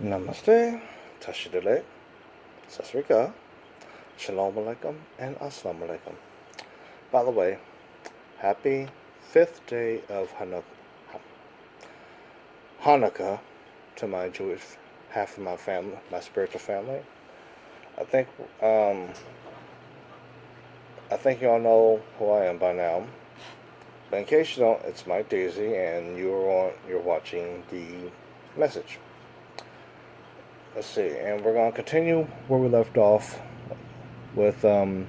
Namaste, Tashidele, Sasrika, Shalom Alaikum, and Assalamu Alaikum. By the way, happy 5th day of Hanukkah to my Jewish half of my family, my spiritual family. I think um, I think y'all know who I am by now. But in case you don't, it's Mike Daisy, and you're watching the message. Let's see, and we're gonna continue where we left off with the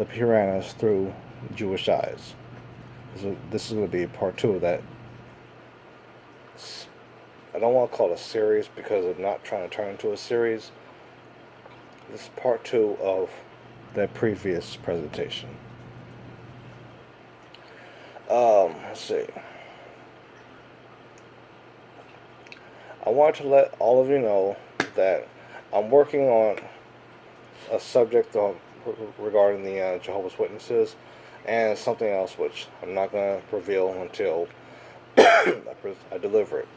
Puranas through Jewish eyes. This is going to be part two of that. I don't want to call it a series because I'm not trying to turn into a series. This is part two of the previous presentation. Let's see. I wanted to let all of you know that I'm working on a subject regarding the Jehovah's Witnesses and something else which I'm not going to reveal until I deliver it.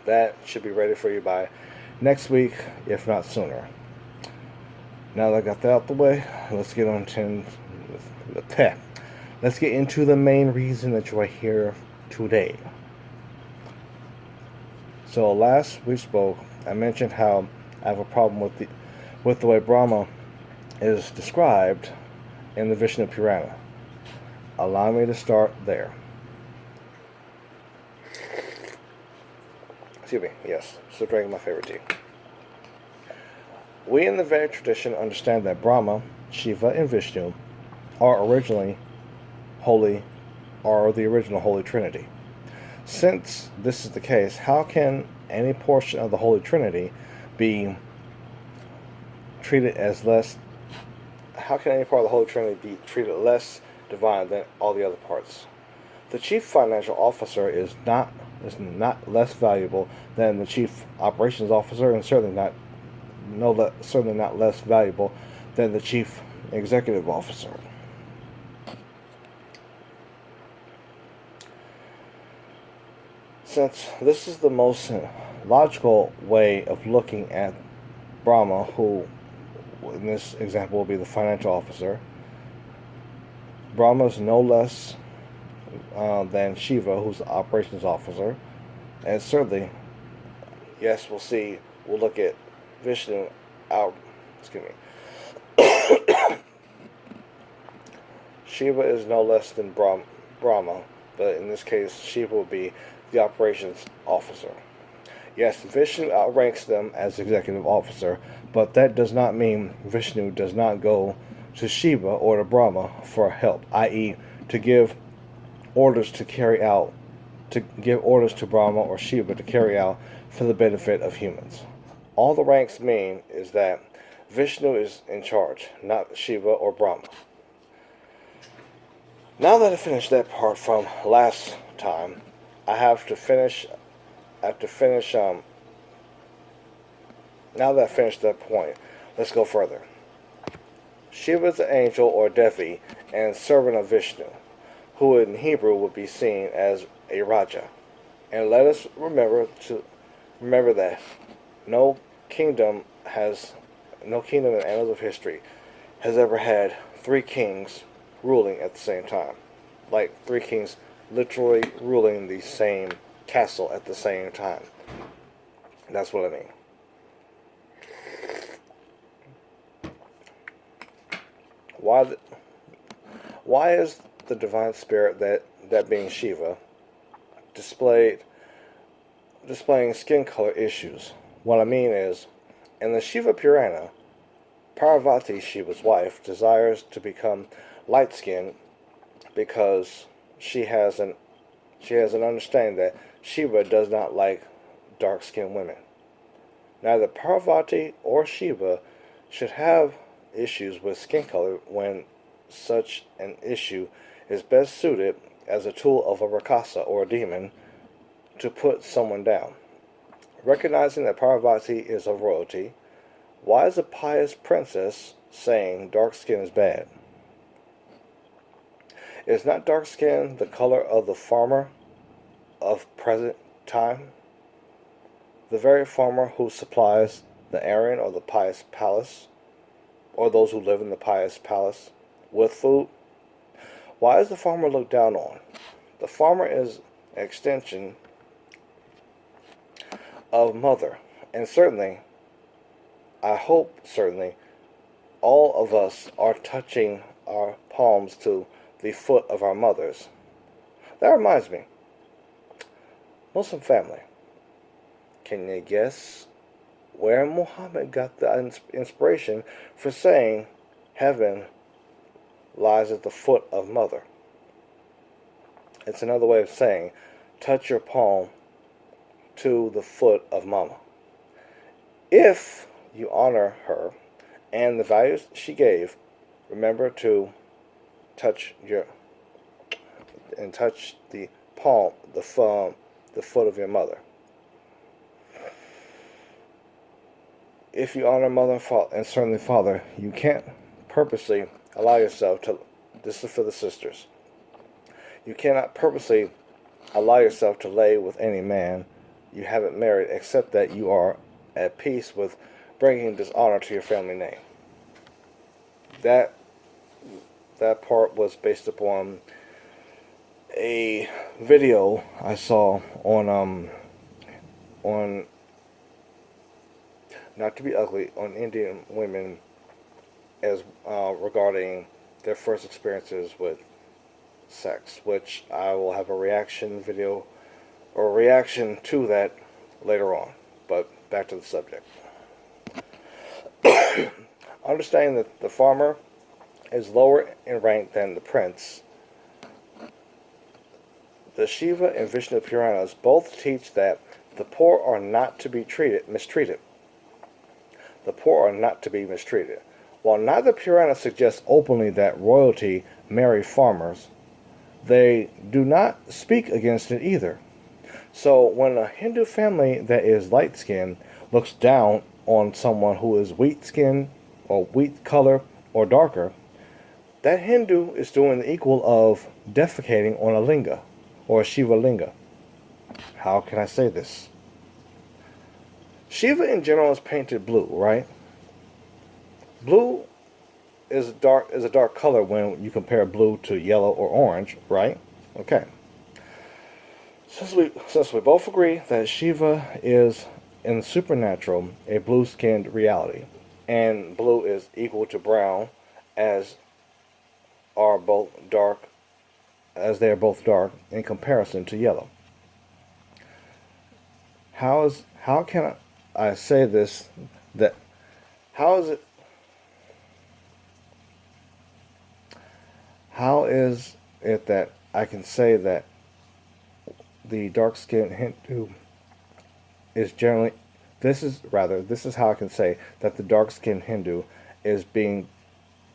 That should be ready for you by next week, if not sooner. Now that I got that out the way, let's get on to the tech. Let's get into the main reason that you are here today. So last we spoke, I mentioned how I have a problem with the way Brahma is described in the Vishnu Purana. Allow me to start there. Excuse me, yes, still drinking my favorite tea. We in the Vedic tradition understand that Brahma, Shiva, and Vishnu are originally the original Holy Trinity. Since this is the case, how can any portion of the Holy Trinity be treated as less? How can any part of the Holy Trinity be treated less divine than all the other parts? The chief financial officer is not less valuable than the chief operations officer, and certainly not less valuable than the chief executive officer. Since this is the most logical way of looking at Brahma, who in this example will be the financial officer, Brahma is no less than Shiva, who's the operations officer, and certainly, yes, we'll look at Vishnu out. Excuse me. Shiva is no less than Brahma, but in this case, Shiva will be the operations officer. Yes, Vishnu outranks them as executive officer, but that does not mean Vishnu does not go to Shiva or to Brahma for help, i.e., to give orders to Brahma or Shiva to carry out for the benefit of humans. All the ranks mean is that Vishnu is in charge, not Shiva or Brahma. Now that I finished that part from last time, I have to finish. Now that I finished that point, let's go further. Shiva is an angel or Devi and servant of Vishnu, who in Hebrew would be seen as a Raja. And let us remember that no kingdom in the annals of history has ever had three kings ruling at the same time. Like three kings literally ruling the same castle at the same time. That's what I mean. Why is the divine spirit that being Shiva displaying skin color issues? What I mean is, in the Shiva Purana, Parvati, Shiva's wife, desires to become light-skinned because she has an understanding that Shiva does not like dark-skinned women. Neither Parvati or Shiva should have issues with skin color when such an issue is best suited as a tool of a rakasa or a demon to put someone down. Recognizing that Parvati is a royalty, why is a pious princess saying dark skin is bad? Is not dark skin the color of the farmer of present time? the very farmer who supplies the Aryan or the pious palace, or those who live in the pious palace, with food? Why is the farmer looked down on? The farmer is an extension of mother, and certainly, I hope certainly, all of us are touching our palms to the foot of our mothers. That reminds me, Muslim family, can you guess where Muhammad got the inspiration for saying heaven lies at the foot of mother? It's another way of saying touch your palm to the foot of mama. If you honor her and the values she gave, remember to touch touch the palm, the foot of your mother. If you honor mother and certainly father, you can't purposely allow yourself to. This is for the sisters. You cannot purposely allow yourself to lay with any man you haven't married, except that you are at peace with bringing dishonor to your family name. That part was based upon a video I saw on not to be ugly, on Indian women as regarding their first experiences with sex, which I will have a reaction video or reaction to that later on. But back to the subject. Understanding that the farmer is lower in rank than the prince, the Shiva and Vishnu Puranas both teach that the poor are not to be mistreated. The poor are not to be mistreated. While neither Purana suggests openly that royalty marry farmers, they do not speak against it either. So when a Hindu family that is light-skinned looks down on someone who is wheat-skinned or wheat color or darker, that Hindu is doing the equal of defecating on a linga or a Shiva linga. How can I say this? Shiva in general is painted blue, right? Blue is a dark color when you compare blue to yellow or orange, right? Okay. Since we both agree that Shiva is in the supernatural a blue-skinned reality, and blue is equal to brown, as they are both dark in comparison to yellow. How can I say this? How is it that I can say that the dark-skinned Hindu is generally, this is how I can say that the dark-skinned Hindu is being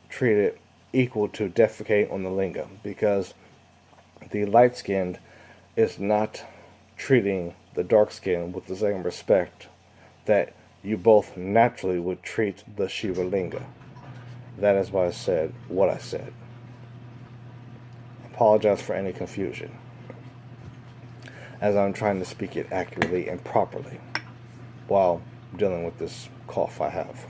treated equal to defecating on the linga, because the light-skinned is not treating the dark-skinned with the same respect that you both naturally would treat the Shiva linga. That is why I said what I said. Apologize for any confusion, as I'm trying to speak it accurately and properly while dealing with this cough I have.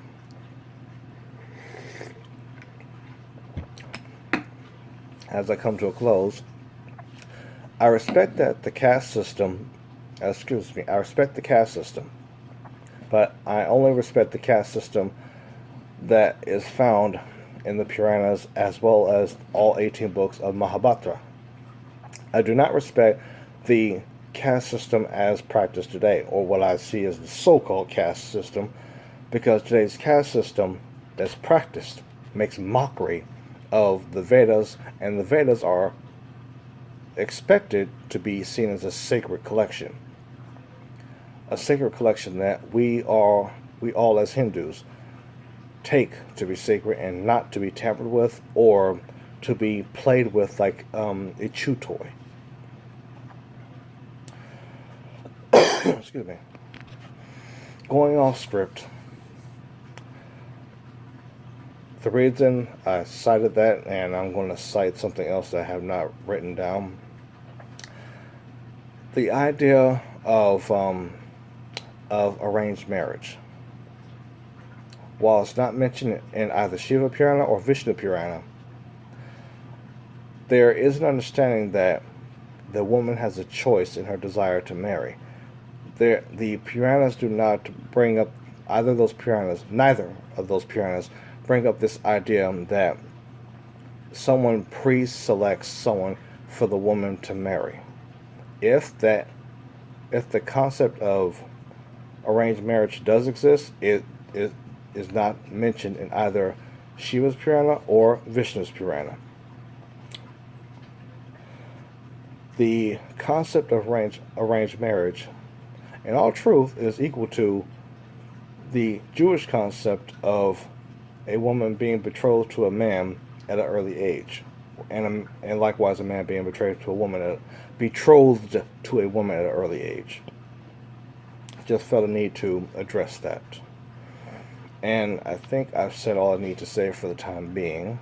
As I come to a close, I respect the caste system, but I only respect the caste system that is found in the Puranas as well as all 18 books of Mahabharata. I do not respect the caste system as practiced today, or what I see as the so-called caste system, because today's caste system that's practiced makes mockery of the Vedas, and the Vedas are expected to be seen as a sacred collection. A sacred collection that we all as Hindus take to be sacred and not to be tampered with or to be played with like a chew toy. Excuse me. Going off script. The reason I cited that, and I'm going to cite something else that I have not written down. The idea of of arranged marriage. While it's not mentioned in either Shiva Purana or Vishnu Purana, there is an understanding that the woman has a choice in her desire to marry. The Puranas do not bring up either of those Puranas, neither of those Puranas bring up this idea that someone pre-selects someone for the woman to marry. If the concept of arranged marriage does exist, it is not mentioned in either Shiva's Purana or Vishnu's Purana. The concept of arranged marriage, in all truth, is equal to the Jewish concept of a woman being betrothed to a man at an early age, and likewise a man being betrothed to a woman at an early age. Just felt a need to address that. And I think I've said all I need to say for the time being.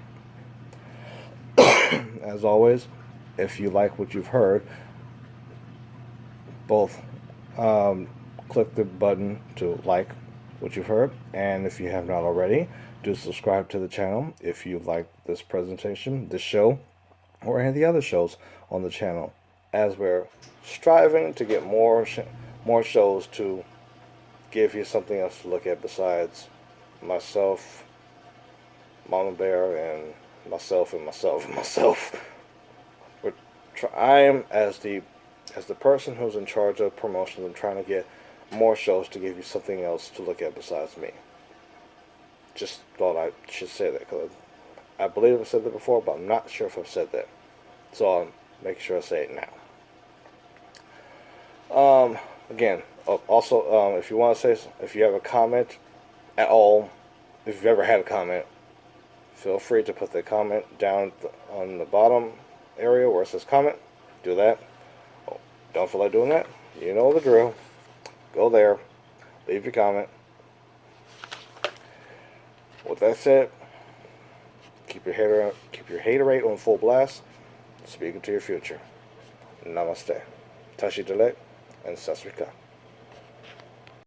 As always, if you like what you've heard, both click the button to like what you've heard, and if you have not already, do subscribe to the channel if you like this presentation, this show, or any of the other shows on the channel, as we're striving to get more shows to give you something else to look at besides myself, Mama Bear, and myself and myself and myself. I am, as the person who's in charge of promotions, I'm trying to get more shows to give you something else to look at besides me. Just thought I should say that, because I believe I've said that before, but I'm not sure if I've said that. So I'll make sure I say it now. Again, also, if you want to say, if you have a comment at all, if you've ever had a comment, feel free to put the comment down on the bottom area where it says comment. Do that. Oh, don't feel like doing that? You know the drill. Go there. Leave your comment. With that said, keep your hater rate on full blast. Speaking to your future. Namaste. Tashi Delek and Sasrika.